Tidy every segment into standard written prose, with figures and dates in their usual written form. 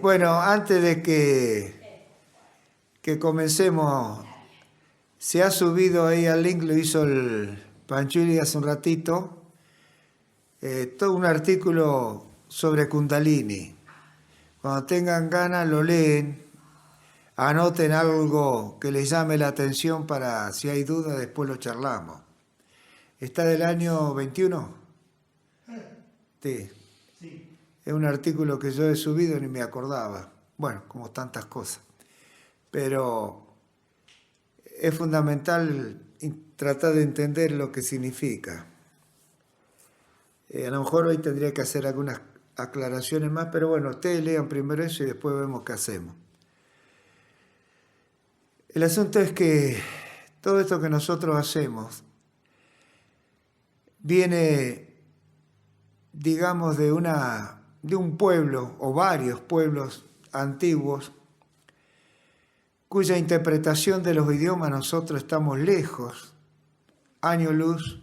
Bueno, antes de que comencemos, se ha subido ahí al link, lo hizo el Panchuli hace un ratito, todo un artículo sobre Kundalini. Cuando tengan ganas lo leen, anoten algo que les llame la atención para, si hay duda, después lo charlamos. ¿Está del año 21? Sí. Es un artículo que yo he subido y ni me acordaba. Bueno, como tantas cosas. Pero es fundamental tratar de entender lo que significa. A lo mejor hoy tendría que hacer algunas aclaraciones más, pero bueno, ustedes lean primero eso y después vemos qué hacemos. El asunto es que todo esto que nosotros hacemos viene, digamos, de un pueblo o varios pueblos antiguos cuya interpretación de los idiomas nosotros estamos lejos, año luz,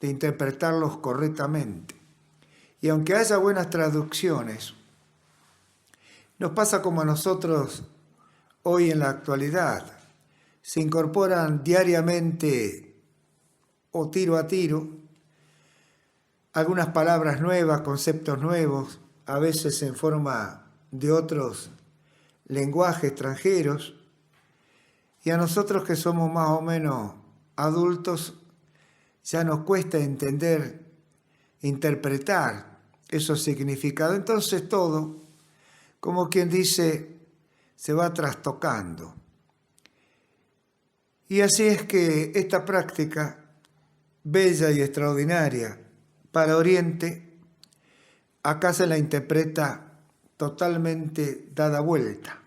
de interpretarlos correctamente. Y aunque haya buenas traducciones, nos pasa como a nosotros hoy en la actualidad. Se incorporan diariamente o tiro a tiro algunas palabras nuevas, conceptos nuevos, a veces en forma de otros lenguajes extranjeros, y a nosotros que somos más o menos adultos ya nos cuesta entender, interpretar esos significados. Entonces todo, como quien dice, se va trastocando. Y así es que esta práctica bella y extraordinaria para Oriente, acá se la interpreta totalmente dada vuelta.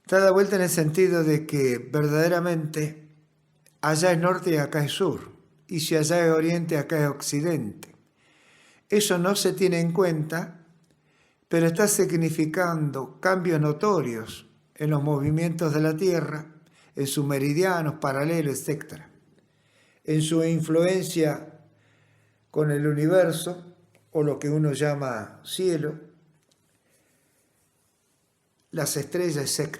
Dada vuelta en el sentido de que verdaderamente allá es norte y acá es sur. Y si allá es oriente, acá es occidente. Eso no se tiene en cuenta, pero está significando cambios notorios en los movimientos de la Tierra, en sus meridianos, paralelos, etc. En su influencia con el universo, o lo que uno llama cielo, las estrellas, etc.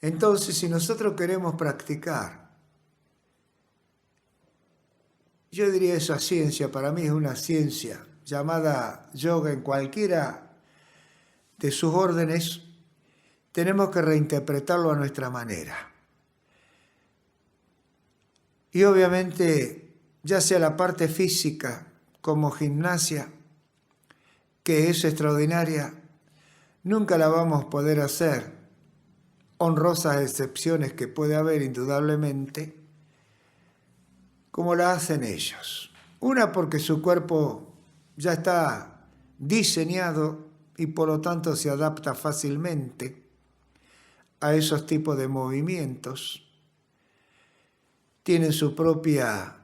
Entonces, si nosotros queremos practicar, yo diría esa ciencia, para mí es una ciencia llamada yoga en cualquiera de sus órdenes, tenemos que reinterpretarlo a nuestra manera. Y obviamente, ya sea la parte física como gimnasia, que es extraordinaria, nunca la vamos a poder hacer, honrosas excepciones que puede haber indudablemente, como la hacen ellos. Una, porque su cuerpo ya está diseñado y por lo tanto se adapta fácilmente a esos tipos de movimientos. Tienen su propia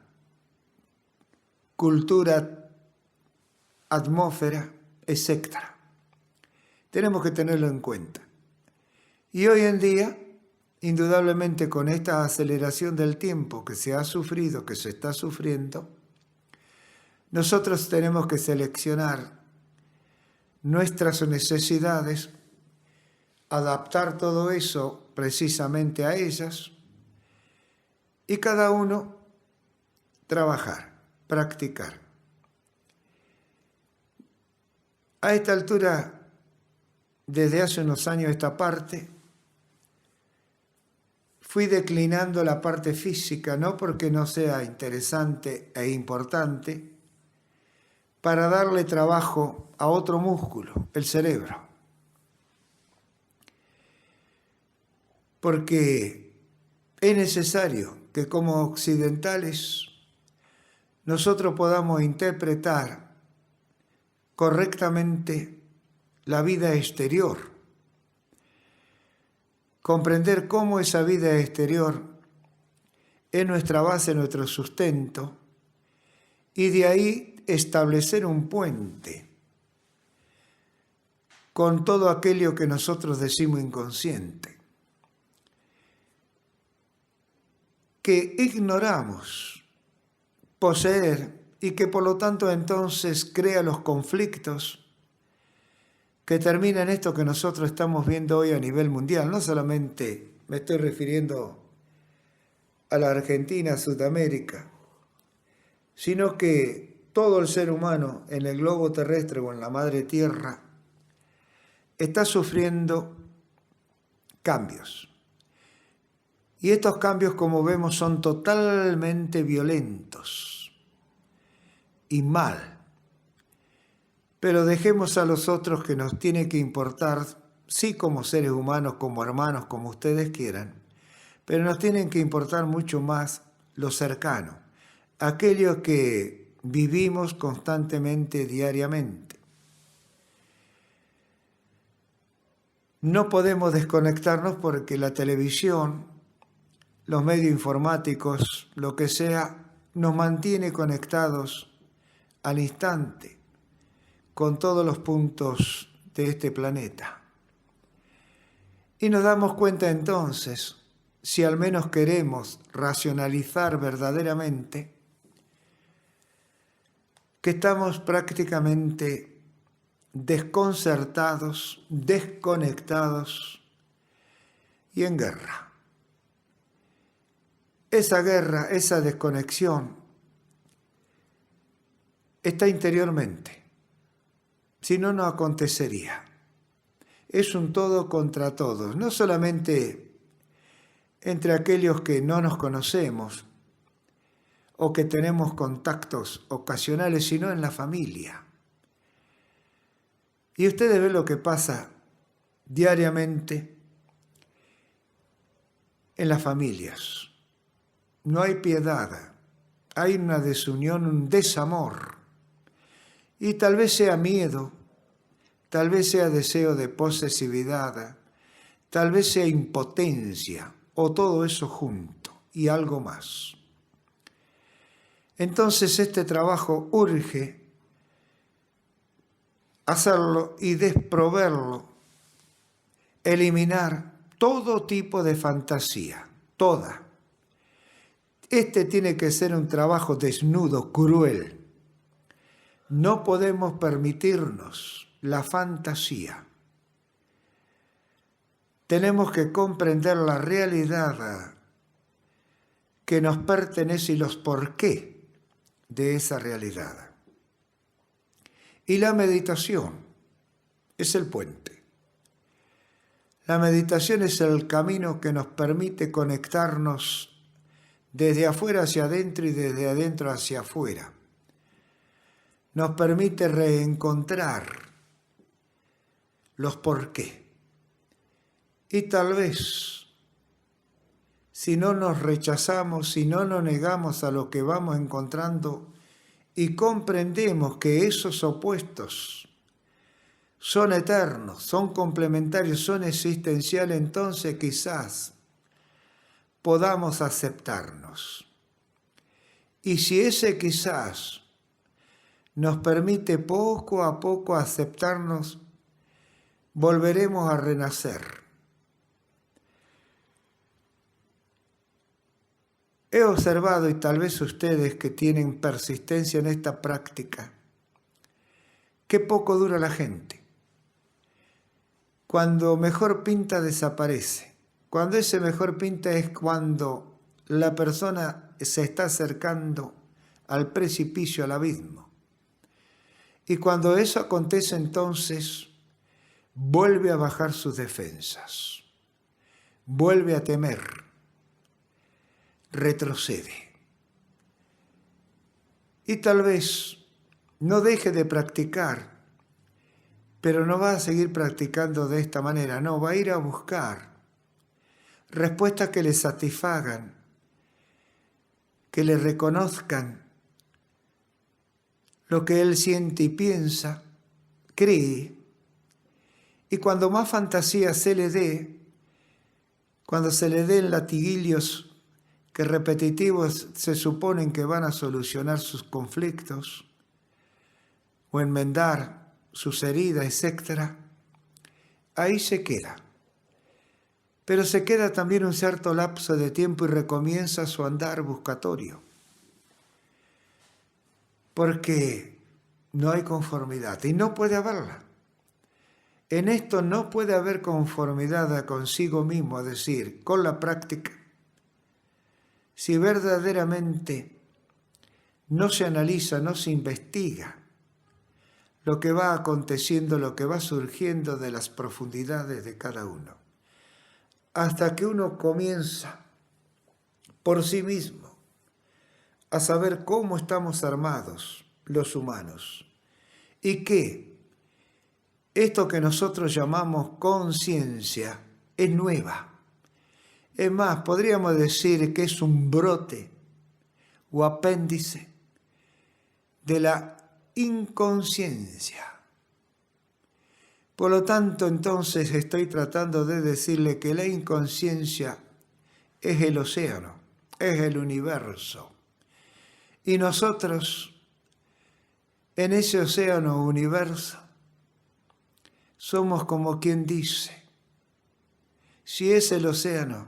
cultura, atmósfera, etc. Tenemos que tenerlo en cuenta. Y hoy en día, indudablemente con esta aceleración del tiempo que se ha sufrido, que se está sufriendo, nosotros tenemos que seleccionar nuestras necesidades, adaptar todo eso precisamente a ellas y cada uno trabajar, practicar. A esta altura, desde hace unos años esta parte, fui declinando la parte física, no porque no sea interesante e importante, para darle trabajo a otro músculo, el cerebro. Porque es necesario que como occidentales nosotros podamos interpretar correctamente la vida exterior, comprender cómo esa vida exterior es nuestra base, nuestro sustento, y de ahí establecer un puente con todo aquello que nosotros decimos inconsciente, que ignoramos poseer y que por lo tanto entonces crea los conflictos que terminan esto que nosotros estamos viendo hoy a nivel mundial. No solamente me estoy refiriendo a la Argentina, a Sudamérica, sino que todo el ser humano en el globo terrestre o en la madre tierra está sufriendo cambios. Y estos cambios, como vemos, son totalmente violentos y mal. Pero dejemos a los otros que nos tiene que importar, sí como seres humanos, como hermanos, como ustedes quieran, pero nos tienen que importar mucho más lo cercano, aquello que vivimos constantemente, diariamente. No podemos desconectarnos porque la televisión, los medios informáticos, lo que sea, nos mantiene conectados al instante con todos los puntos de este planeta. Y nos damos cuenta entonces, si al menos queremos racionalizar verdaderamente, que estamos prácticamente desconcertados, desconectados y en guerra. Esa guerra, esa desconexión, está interiormente. Si no, no acontecería. Es un todo contra todos, no solamente entre aquellos que no nos conocemos o que tenemos contactos ocasionales, sino en la familia. Y ustedes ven lo que pasa diariamente en las familias. No hay piedad, hay una desunión, un desamor. Y tal vez sea miedo, tal vez sea deseo de posesividad, tal vez sea impotencia, o todo eso junto, y algo más. Entonces este trabajo urge hacerlo y desproverlo, eliminar todo tipo de fantasía, toda. Este tiene que ser un trabajo desnudo, cruel. No podemos permitirnos la fantasía. Tenemos que comprender la realidad que nos pertenece y los porqué de esa realidad. Y la meditación es el puente. La meditación es el camino que nos permite conectarnos desde afuera hacia adentro y desde adentro hacia afuera. Nos permite reencontrar los porqué. Y tal vez, si no nos rechazamos, si no nos negamos a lo que vamos encontrando y comprendemos que esos opuestos son eternos, son complementarios, son existenciales, entonces quizás podamos aceptarnos. Y si ese quizás nos permite poco a poco aceptarnos, volveremos a renacer. He observado, y tal vez ustedes que tienen persistencia en esta práctica, qué poco dura la gente. Cuando mejor pinta desaparece. Cuando ese mejor pinta es cuando la persona se está acercando al precipicio, al abismo. Y cuando eso acontece, entonces vuelve a bajar sus defensas, vuelve a temer, retrocede. Y tal vez no deje de practicar, pero no va a seguir practicando de esta manera, no, va a ir a buscar respuestas que le satisfagan, que le reconozcan lo que él siente y piensa, cree, y cuando más fantasía se le dé, cuando se le den latiguillos que repetitivos se suponen que van a solucionar sus conflictos o enmendar sus heridas, etc., ahí se queda. Pero se queda también un cierto lapso de tiempo y recomienza su andar buscatorio. porque no hay conformidad y no puede haberla. En esto no puede haber conformidad consigo mismo, es decir, con la práctica, si verdaderamente no se analiza, no se investiga lo que va aconteciendo, lo que va surgiendo de las profundidades de cada uno, hasta que uno comienza por sí mismo a saber cómo estamos armados los humanos y que esto que nosotros llamamos conciencia es nueva. Es más, podríamos decir que es un brote o apéndice de la inconsciencia. Por lo tanto, entonces estoy tratando de decirle que la inconsciencia es el océano, es el universo. Y nosotros, en ese océano universo, somos como quien dice, si es el océano,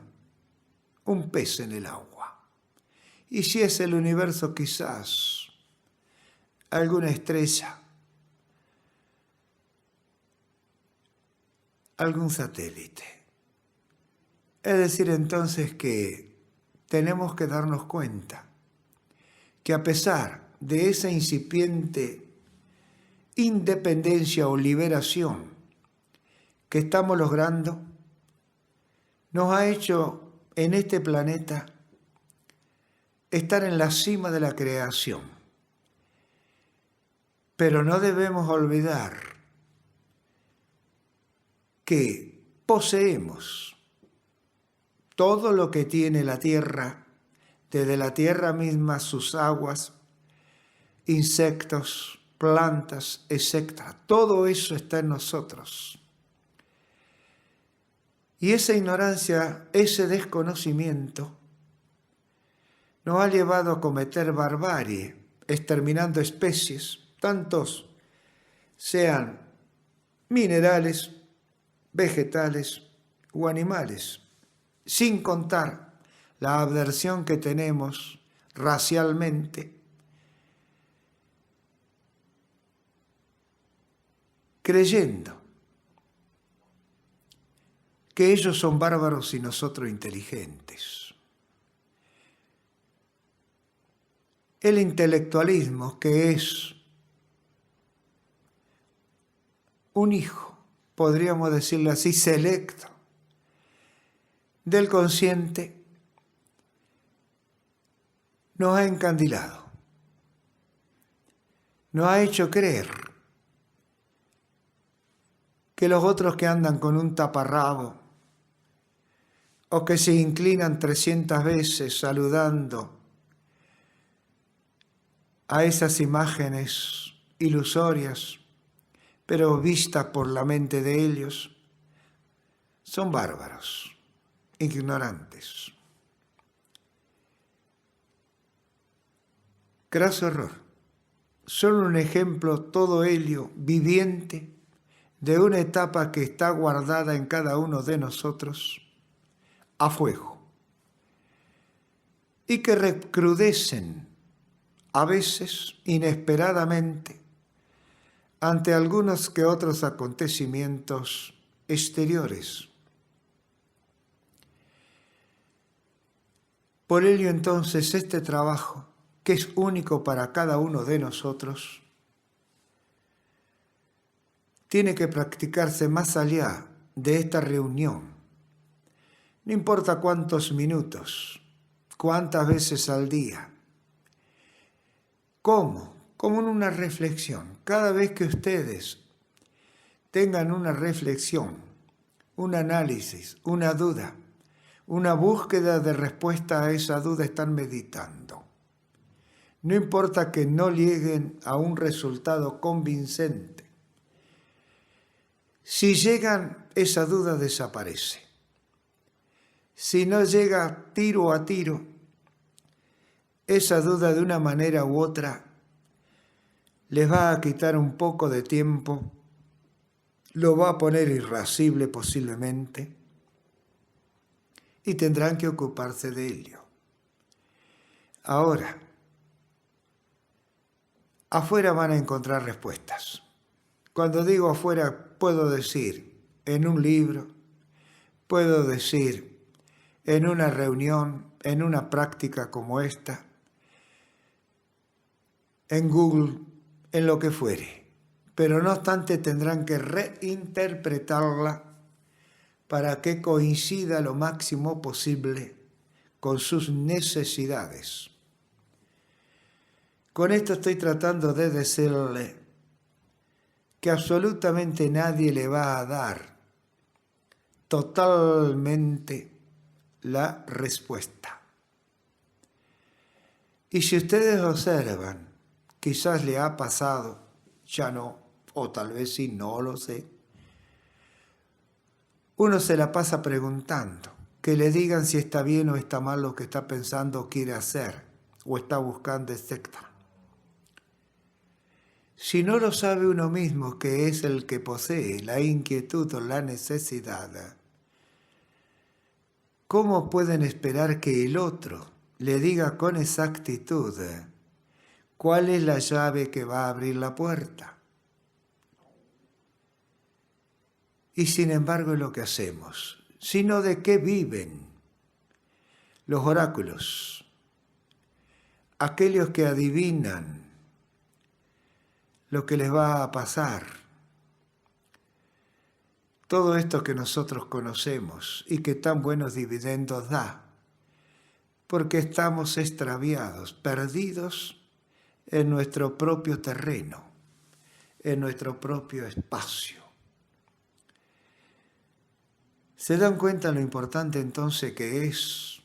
un pez en el agua. Y si es el universo, quizás alguna estrella, algún satélite. Es decir, entonces que tenemos que darnos cuenta que a pesar de esa incipiente independencia o liberación que estamos logrando, nos ha hecho en este planeta estar en la cima de la creación. Pero no debemos olvidar que poseemos todo lo que tiene la tierra, desde la tierra misma, sus aguas, insectos, plantas, etc. Todo eso está en nosotros. Y esa ignorancia, ese desconocimiento, nos ha llevado a cometer barbarie, exterminando especies, tantos sean minerales, vegetales o animales, sin contar la aversión que tenemos racialmente, creyendo que ellos son bárbaros y nosotros inteligentes. El intelectualismo, que es un hijo, podríamos decirlo así, selecto del consciente, nos ha encandilado, nos ha hecho creer que los otros que andan con un taparrabo o que se inclinan 300 veces saludando a esas imágenes ilusorias, pero vistas por la mente de ellos, son bárbaros, ignorantes. Craso error. Son un ejemplo todo ello viviente de una etapa que está guardada en cada uno de nosotros a fuego y que recrudecen a veces inesperadamente ante algunos que otros acontecimientos exteriores. Por ello entonces este trabajo, que es único para cada uno de nosotros, tiene que practicarse más allá de esta reunión. No importa cuántos minutos, cuántas veces al día. ¿Cómo? Como en una reflexión. Cada vez que ustedes tengan una reflexión, un análisis, una duda, una búsqueda de respuesta a esa duda, están meditando. No importa que no lleguen a un resultado convincente. Si llegan, esa duda desaparece. Si no llega tiro a tiro, esa duda de una manera u otra les va a quitar un poco de tiempo, lo va a poner irascible posiblemente y tendrán que ocuparse de ello. Ahora, afuera van a encontrar respuestas. Cuando digo afuera, puedo decir en un libro, puedo decir en una reunión, en una práctica como esta, en Google, en lo que fuere. Pero no obstante tendrán que reinterpretarla para que coincida lo máximo posible con sus necesidades. Con esto estoy tratando de decirle que absolutamente nadie le va a dar totalmente la respuesta. Y si ustedes observan, quizás le ha pasado, ya no, o tal vez sí, no lo sé, uno se la pasa preguntando, que le digan si está bien o está mal lo que está pensando o quiere hacer, o está buscando, etc. Si no lo sabe uno mismo, que es el que posee la inquietud o la necesidad, ¿cómo pueden esperar que el otro le diga con exactitud cuál es la llave que va a abrir la puerta? Y sin embargo es lo que hacemos, sino de qué viven los oráculos, aquellos que adivinan lo que les va a pasar. Todo esto que nosotros conocemos y que tan buenos dividendos da, porque estamos extraviados, perdidos en nuestro propio terreno, en nuestro propio espacio. ¿Se dan cuenta lo importante entonces que es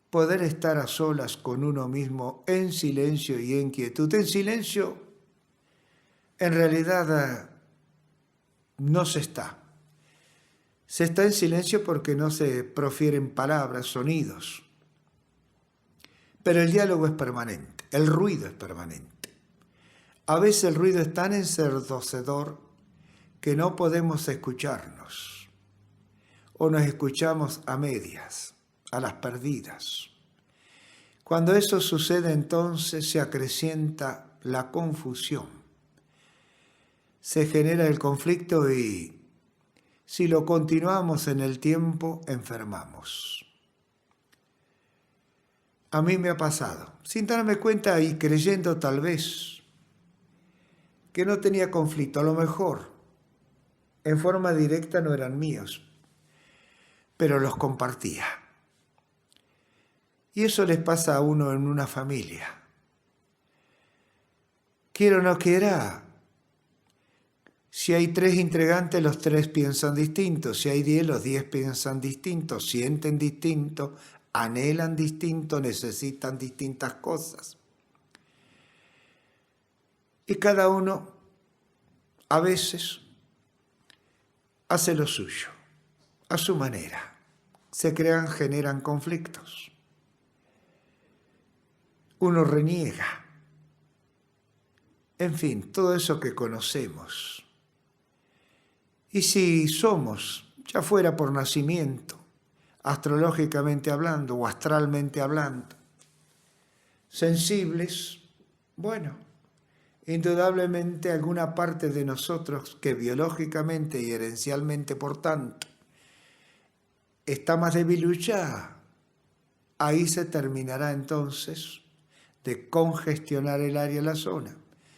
poder estar a solas con uno mismo en silencio y en quietud? En silencio, en realidad, no se está. Se está en silencio porque no se profieren palabras, sonidos. Pero el diálogo es permanente, el ruido es permanente. A veces el ruido es tan ensordecedor que no podemos escucharnos. O nos escuchamos a medias, a las perdidas. Cuando eso sucede, entonces se acrecienta la confusión. Se genera el conflicto y, si lo continuamos en el tiempo, enfermamos. A mí me ha pasado, sin darme cuenta y creyendo tal vez que no tenía conflicto. A lo mejor, en forma directa no eran míos, pero los compartía. Y eso les pasa a uno en una familia. Quiera o no quiera, si hay 3 integrantes, los 3 piensan distinto. Si hay 10, los 10 piensan distinto, sienten distinto, anhelan distinto, necesitan distintas cosas. Y cada uno, a veces, hace lo suyo, a su manera. Se crean, generan conflictos. Uno reniega. En fin, todo eso que conocemos. Y si somos, ya fuera por nacimiento, astrológicamente hablando o astralmente hablando, sensibles, bueno, indudablemente alguna parte de nosotros que biológicamente y herencialmente, por tanto, está más debilucha, ahí se terminará entonces de congestionar el área, la zona,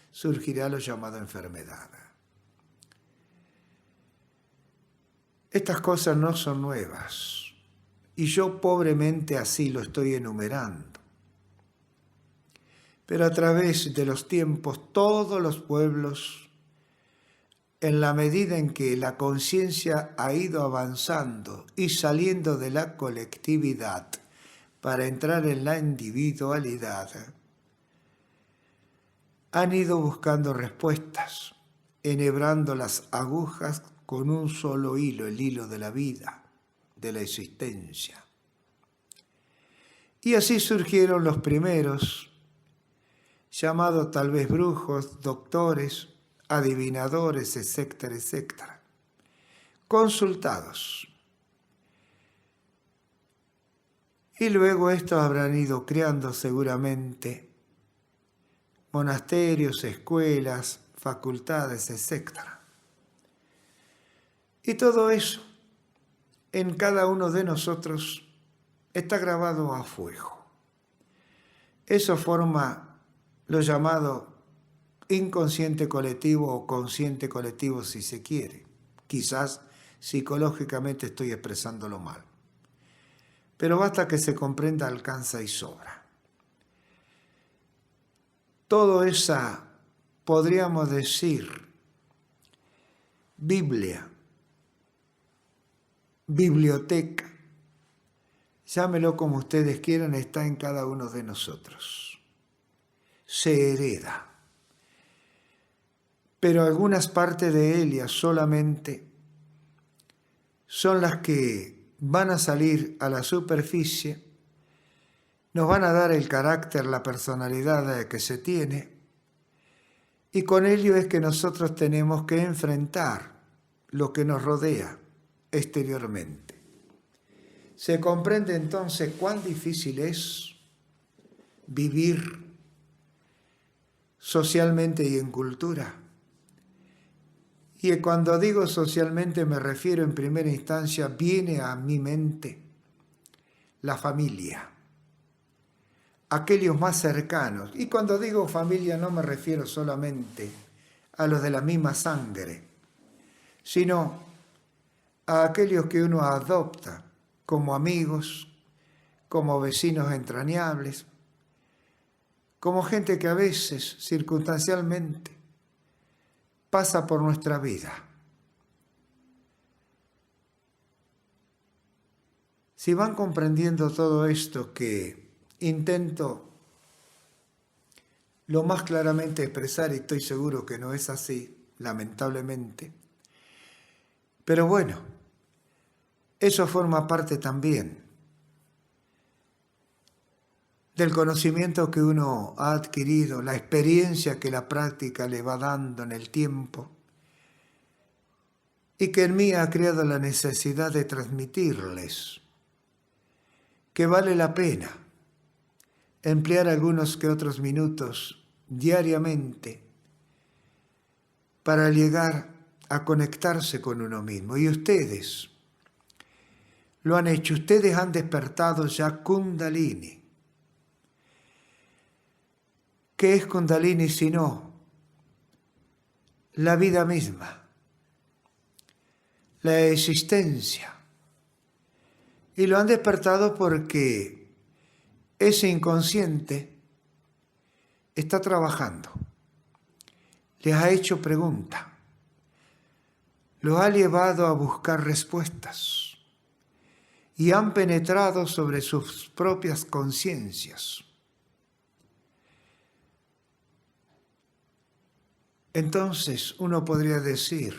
surgirá lo llamado enfermedad. Estas cosas no son nuevas, y yo pobremente así lo estoy enumerando. Pero a través de los tiempos, todos los pueblos, en la medida en que la conciencia ha ido avanzando y saliendo de la colectividad para entrar en la individualidad, han ido buscando respuestas, enhebrando las agujas con un solo hilo, el hilo de la vida, de la existencia. Y así surgieron los primeros, llamados tal vez brujos, doctores, adivinadores, etcétera, etcétera, consultados. Y luego estos habrán ido creando seguramente monasterios, escuelas, facultades, etc. Y todo eso en cada uno de nosotros está grabado a fuego. Eso forma lo llamado inconsciente colectivo o consciente colectivo, si se quiere. Quizás psicológicamente estoy expresándolo mal. Pero basta que se comprenda, alcanza y sobra. Todo esa, podríamos decir, Biblia, biblioteca, llámelo como ustedes quieran, está en cada uno de nosotros. Se hereda. Pero algunas partes de ella solamente son las que van a salir a la superficie, nos van a dar el carácter, la personalidad que se tiene, y con ello es que nosotros tenemos que enfrentar lo que nos rodea exteriormente. Se comprende entonces cuán difícil es vivir socialmente y en cultura. Y cuando digo socialmente me refiero en primera instancia, viene a mi mente la familia, aquellos más cercanos. Y cuando digo familia no me refiero solamente a los de la misma sangre, sino a aquellos que uno adopta como amigos, como vecinos entrañables, como gente que a veces, circunstancialmente, pasa por nuestra vida. Si van comprendiendo todo esto que intento lo más claramente expresar, y estoy seguro que no es así, lamentablemente, pero bueno, eso forma parte también del conocimiento que uno ha adquirido, la experiencia que la práctica le va dando en el tiempo y que en mí ha creado la necesidad de transmitirles que vale la pena emplear algunos que otros minutos diariamente para llegar a conectarse con uno mismo. Y ustedes lo han hecho, ustedes han despertado ya Kundalini. ¿Qué es Kundalini sino la vida misma, la existencia? Y lo han despertado porque ese inconsciente está trabajando, les ha hecho pregunta, los ha llevado a buscar respuestas y han penetrado sobre sus propias conciencias. Entonces uno podría decir,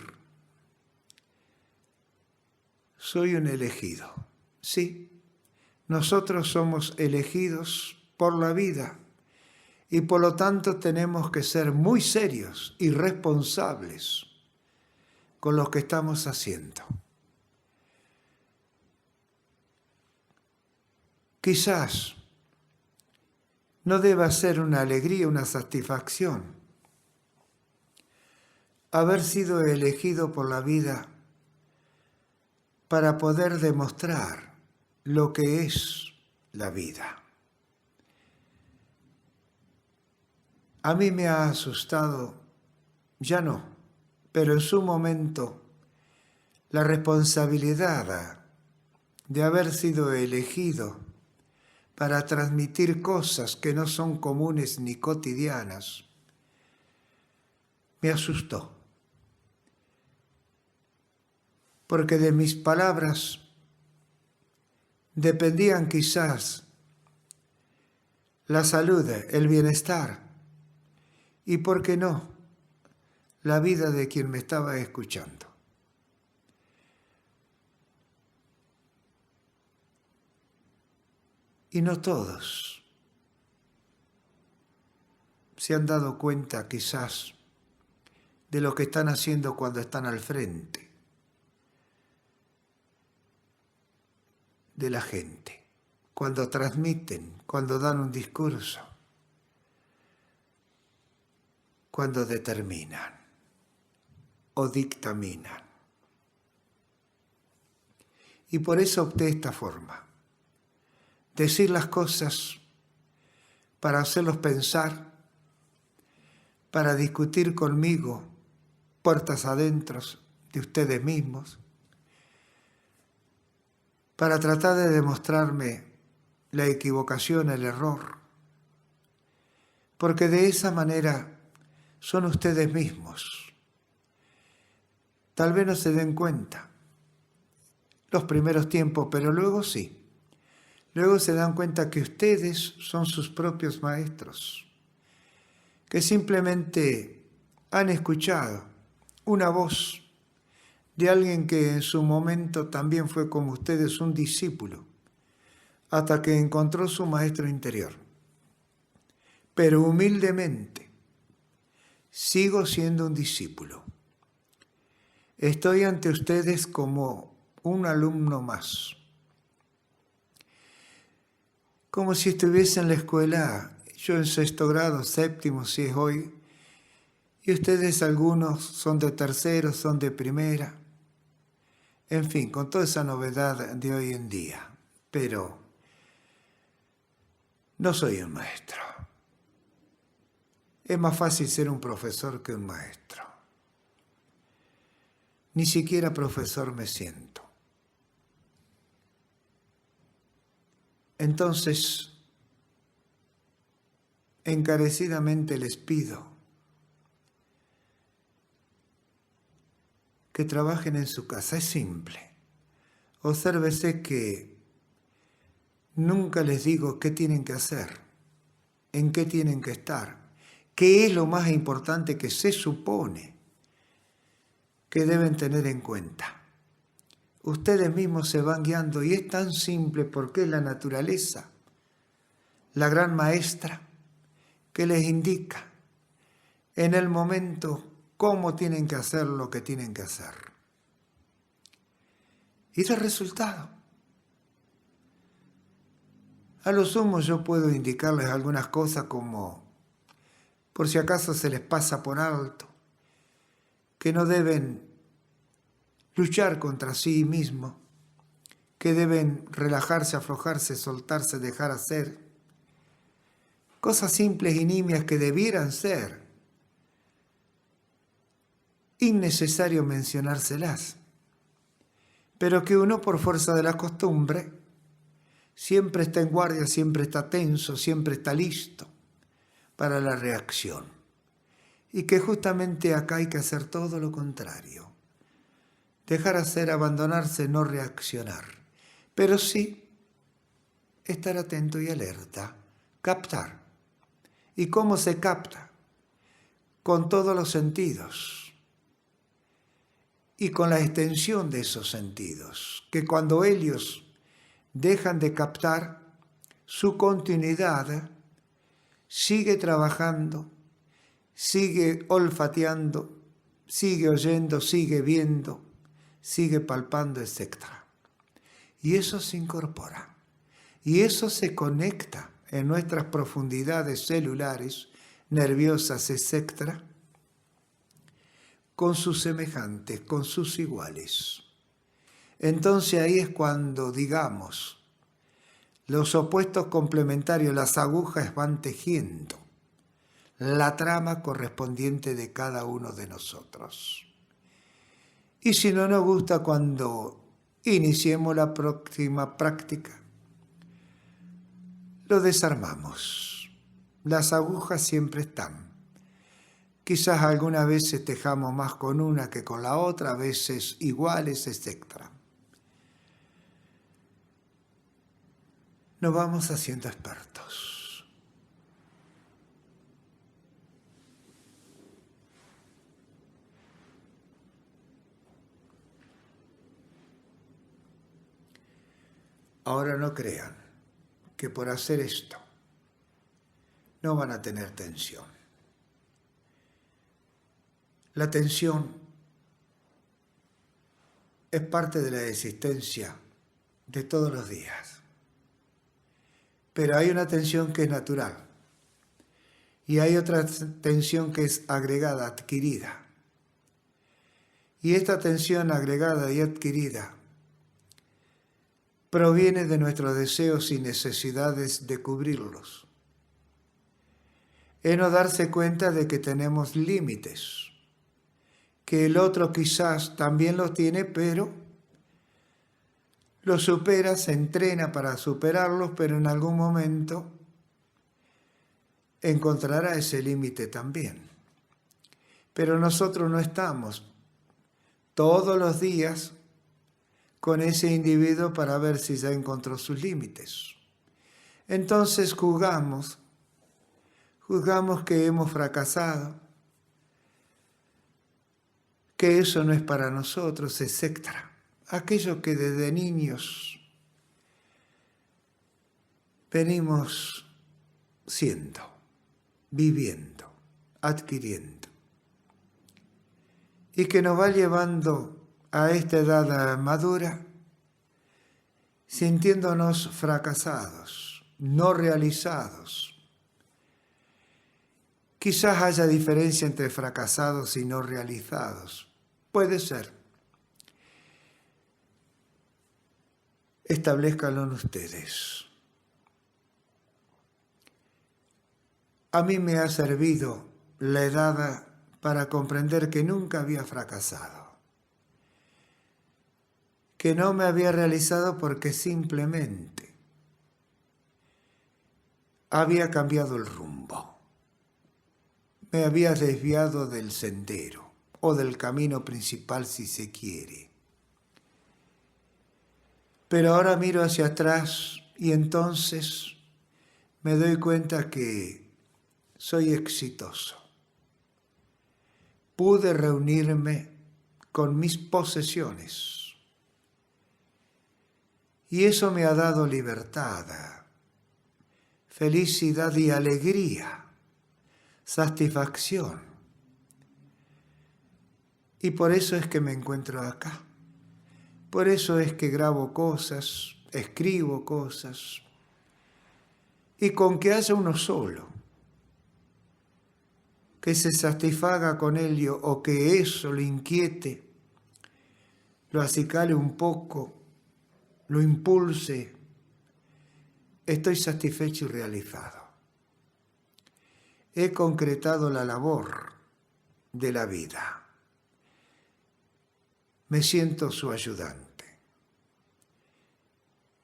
soy un elegido. Sí, nosotros somos elegidos por la vida y por lo tanto tenemos que ser muy serios y responsables con lo que estamos haciendo. Quizás no deba ser una alegría, una satisfacción haber sido elegido por la vida para poder demostrar lo que es la vida. A mí me ha asustado, ya no, pero en su momento, la responsabilidad de haber sido elegido para transmitir cosas que no son comunes ni cotidianas, me asustó. Porque de mis palabras dependían quizás la salud, el bienestar y, ¿por qué no?, la vida de quien me estaba escuchando. Y no todos se han dado cuenta quizás de lo que están haciendo cuando están al frente de la gente, cuando transmiten, cuando dan un discurso. cuando determinan o dictaminan. Y por eso opté esta forma. Decir las cosas para hacerlos pensar, para discutir conmigo puertas adentro de ustedes mismos, para tratar de demostrarme la equivocación, el error, porque de esa manera son ustedes mismos. Tal vez no se den cuenta los primeros tiempos, pero luego sí. Luego se dan cuenta que ustedes son sus propios maestros, que simplemente han escuchado una voz de alguien que en su momento también fue como ustedes un discípulo, hasta que encontró su maestro interior. Pero humildemente, sigo siendo un discípulo. Estoy ante ustedes como un alumno más. Como si estuviese en la escuela, yo en 6º grado, 7º si es hoy, y ustedes algunos son de 3º, son de 1ª. En fin, con toda esa novedad de hoy en día. Pero no soy un maestro. Es más fácil ser un profesor que un maestro. Ni siquiera profesor me siento. Entonces, encarecidamente les pido que trabajen en su casa. Es simple. Obsérvese que nunca les digo qué tienen que hacer, en qué tienen que estar, qué es lo más importante que se supone que deben tener en cuenta. Ustedes mismos se van guiando y es tan simple porque es la naturaleza, la gran maestra, que les indica en el momento cómo tienen que hacer lo que tienen que hacer. Y da resultado. A lo sumo yo puedo indicarles algunas cosas como, por si acaso se les pasa por alto, que no deben luchar contra sí mismos, que deben relajarse, aflojarse, soltarse, dejar hacer. Cosas simples y nimias que debieran ser innecesario mencionárselas, pero que uno por fuerza de la costumbre siempre está en guardia, siempre está tenso, siempre está listo para la reacción. Y que justamente acá hay que hacer todo lo contrario. Dejar hacer, abandonarse, no reaccionar. Pero sí estar atento y alerta, captar. ¿Y cómo se capta? Con todos los sentidos. Y con la extensión de esos sentidos. Que cuando ellos dejan de captar, su continuidad sigue trabajando, sigue olfateando, sigue oyendo, sigue viendo, sigue palpando, etc. Y eso se incorpora. Y eso se conecta en nuestras profundidades celulares, nerviosas, etc., con sus semejantes, con sus iguales. Entonces ahí es cuando, digamos, los opuestos complementarios, las agujas van tejiendo la trama correspondiente de cada uno de nosotros. Y si no nos gusta cuando iniciemos la próxima práctica, lo desarmamos. Las agujas siempre están. Quizás algunas veces tejamos más con una que con la otra, a veces iguales, etc. Nos vamos haciendo expertos. Ahora no crean que por hacer esto no van a tener tensión. La tensión es parte de la existencia de todos los días. Pero hay una tensión que es natural. Y hay otra tensión que es agregada, adquirida. Y esta tensión agregada y adquirida proviene de nuestros deseos y necesidades de cubrirlos. Es no darse cuenta de que tenemos límites, que el otro quizás también los tiene, pero los supera, se entrena para superarlos, pero en algún momento encontrará ese límite también. Pero nosotros no estamos todos los días con ese individuo para ver si ya encontró sus límites. Entonces juzgamos que hemos fracasado, que eso no es para nosotros, etc. Aquello que desde niños venimos siendo, viviendo, adquiriendo, y que nos va llevando a esta edad madura sintiéndonos fracasados, no realizados. Quizás haya diferencia entre fracasados y no realizados. Puede ser. Establezcanlo ustedes. A mí me ha servido la edad para comprender que nunca había fracasado, que no me había realizado porque simplemente había cambiado el rumbo, me había desviado del sendero o del camino principal si se quiere. Pero ahora miro hacia atrás y entonces me doy cuenta que soy exitoso. Pude reunirme con mis posesiones. Y eso me ha dado libertad, felicidad y alegría, satisfacción. Y por eso es que me encuentro acá. Por eso es que grabo cosas, escribo cosas. Y con que haya uno solo que se satisfaga con ello o que eso lo inquiete, lo acicale un poco, lo impulse, estoy satisfecho y realizado. He concretado la labor de la vida. Me siento su ayudante.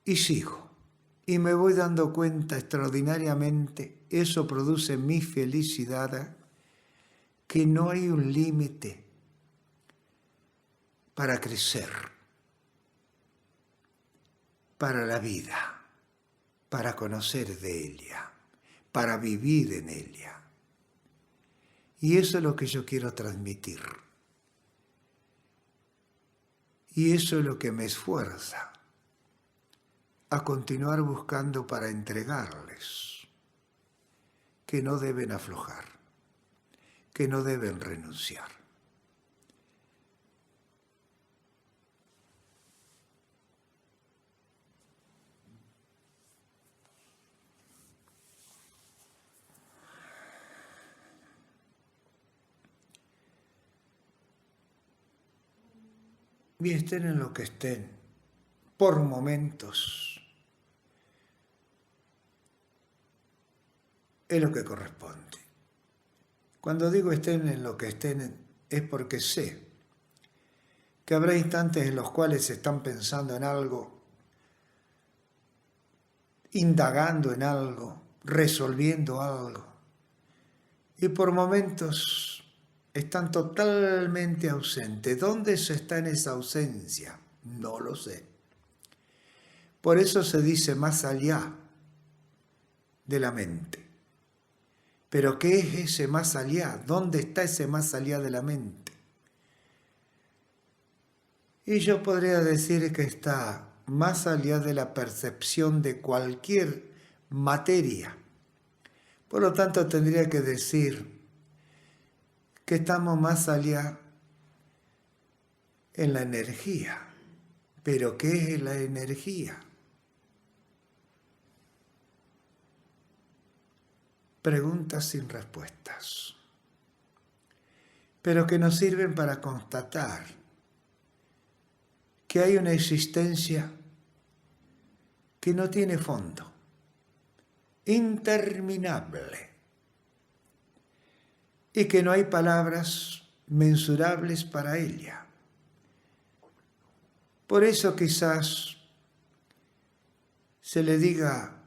Y sigo. Y me voy dando cuenta extraordinariamente, eso produce mi felicidad, que no hay un límite para crecer, para la vida, para conocer de ella, para vivir en ella. Y eso es lo que yo quiero transmitir. Y eso es lo que me esfuerza a continuar buscando para entregarles, que no deben aflojar, que no deben renunciar. Y estén en lo que estén, por momentos, es lo que corresponde. Cuando digo estén en lo que estén, es porque sé que habrá instantes en los cuales están pensando en algo, indagando en algo, resolviendo algo, y por momentos están totalmente ausentes. ¿Dónde se está en esa ausencia? No lo sé. Por eso se dice más allá de la mente. Pero ¿qué es ese más allá? ¿Dónde está ese más allá de la mente? Y yo podría decir que está más allá de la percepción de cualquier materia. Por lo tanto, tendría que decir que estamos más allá en la energía. ¿Pero qué es la energía? preguntas sin respuestas, pero que nos sirven para constatar que hay una existencia que no tiene fondo, interminable, y que no hay palabras mensurables para ella. Por eso quizás se le diga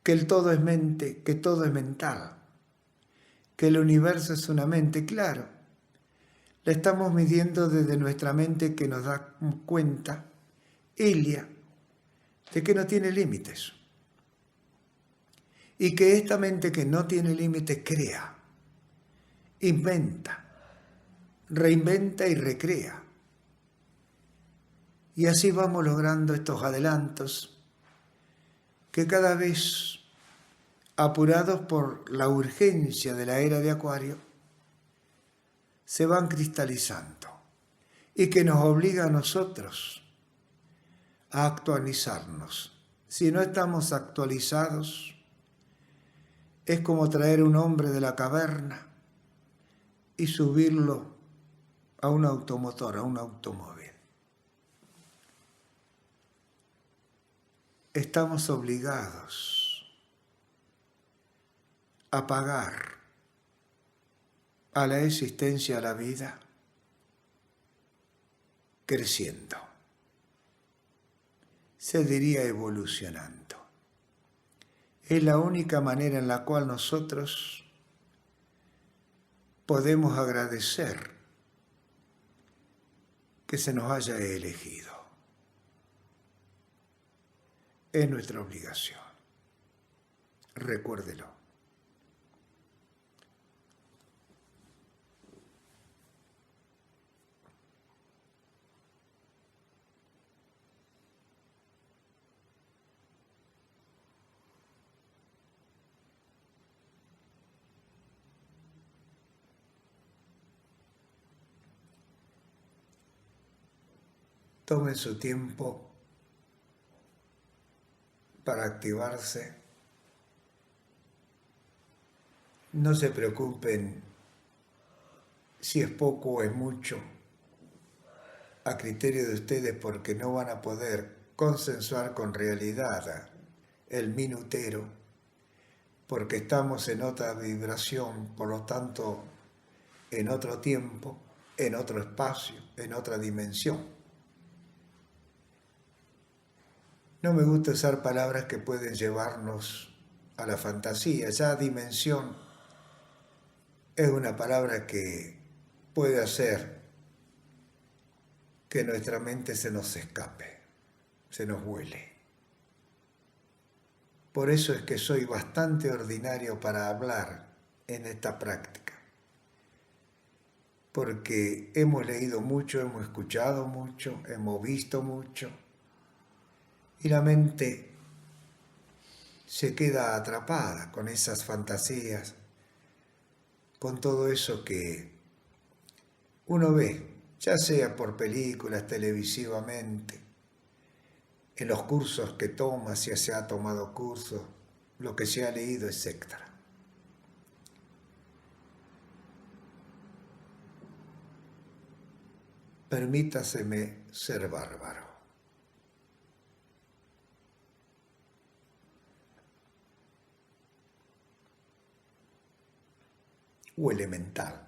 que el todo es mente, que todo es mental, que el universo es una mente. Claro, la estamos midiendo desde nuestra mente, que nos da cuenta, Ilia, de que no tiene límites. Y que esta mente que no tiene límites crea, inventa, reinventa y recrea. Y así vamos logrando estos adelantos que cada vez, apurados por la urgencia de la era de Acuario, se van cristalizando y que nos obliga a nosotros a actualizarnos. Si no estamos actualizados, es como traer un hombre de la caverna y subirlo a un automotor, a un automóvil. Estamos obligados a pagar a la existencia, a la vida, creciendo. Se diría evolucionando. Es la única manera en la cual nosotros podemos agradecer que se nos haya elegido. Es nuestra obligación. Recuérdelo. Tomen su tiempo para activarse. No se preocupen si es poco o es mucho, a criterio de ustedes, porque no van a poder consensuar con realidad el minutero, porque estamos en otra vibración, por lo tanto, en otro tiempo, en otro espacio, en otra dimensión. No me gusta usar palabras que pueden llevarnos a la fantasía. Ya dimensión es una palabra que puede hacer que nuestra mente se nos escape, se nos vuele. Por eso es que soy bastante ordinario para hablar en esta práctica. Porque hemos leído mucho, hemos escuchado mucho, hemos visto mucho. Y la mente se queda atrapada con esas fantasías, con todo eso que uno ve, ya sea por películas, televisivamente, en los cursos que toma, si se ha tomado cursos, lo que se ha leído, etc. Permítaseme ser bárbaro. O elemental,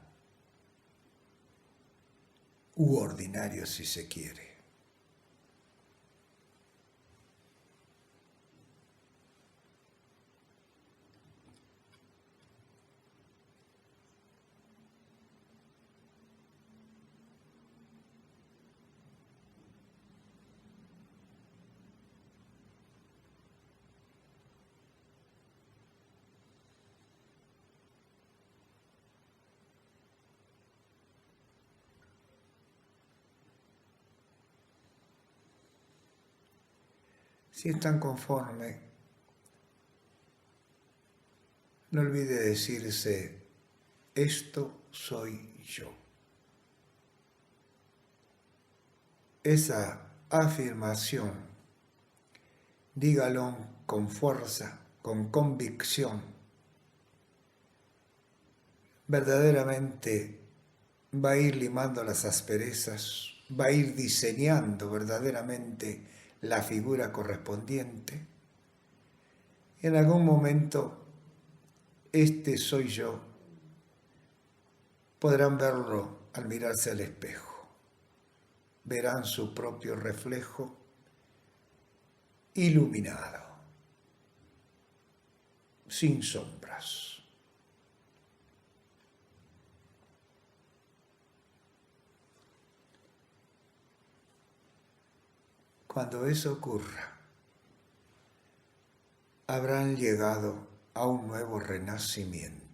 u ordinario si se quiere. Si están conformes, no olvide decirse, esto soy yo. Esa afirmación, dígalo con fuerza, con convicción, verdaderamente va a ir limando las asperezas, va a ir diseñando verdaderamente la figura correspondiente. Y en algún momento, este soy yo, podrán verlo al mirarse al espejo. Verán su propio reflejo iluminado, sin sombras. Cuando eso ocurra, habrán llegado a un nuevo renacimiento.